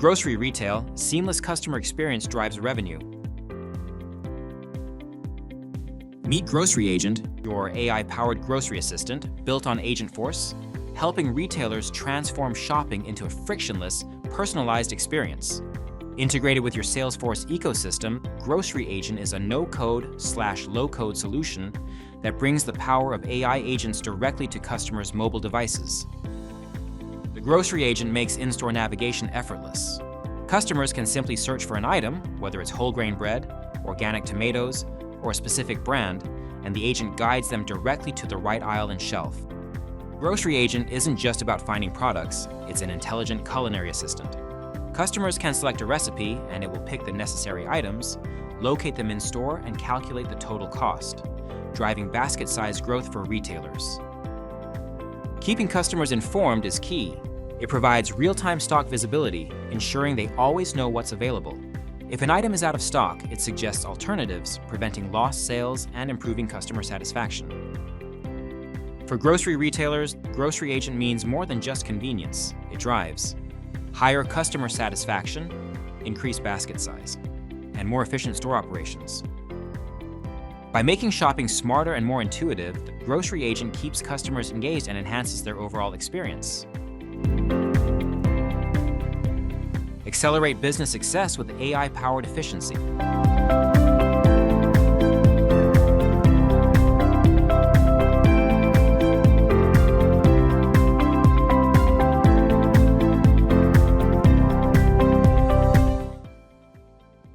grocery retail, seamless customer experience drives revenue. Meet Grocery Agent, your AI-powered grocery assistant built on Agentforce, helping retailers transform shopping into a frictionless, personalized experience. Integrated with your Salesforce ecosystem, Grocery Agent is a no-code/low-code solution that brings the power of AI agents directly to customers' mobile devices. The Grocery Agent makes in-store navigation effortless. Customers can simply search for an item, whether it's whole grain bread, organic tomatoes, or a specific brand, and the agent guides them directly to the right aisle and shelf. Grocery Agent isn't just about finding products, it's an intelligent culinary assistant. Customers can select a recipe and it will pick the necessary items, locate them in store, and calculate the total cost, driving basket size growth for retailers. Keeping customers informed is key. It provides real-time stock visibility, ensuring they always know what's available. If an item is out of stock, it suggests alternatives, preventing lost sales and improving customer satisfaction. For grocery retailers, Grocery Agent means more than just convenience. It drives higher customer satisfaction, increased basket size, and more efficient store operations. By making shopping smarter and more intuitive, the Grocery Agent keeps customers engaged and enhances their overall experience. Accelerate business success with AI-powered efficiency.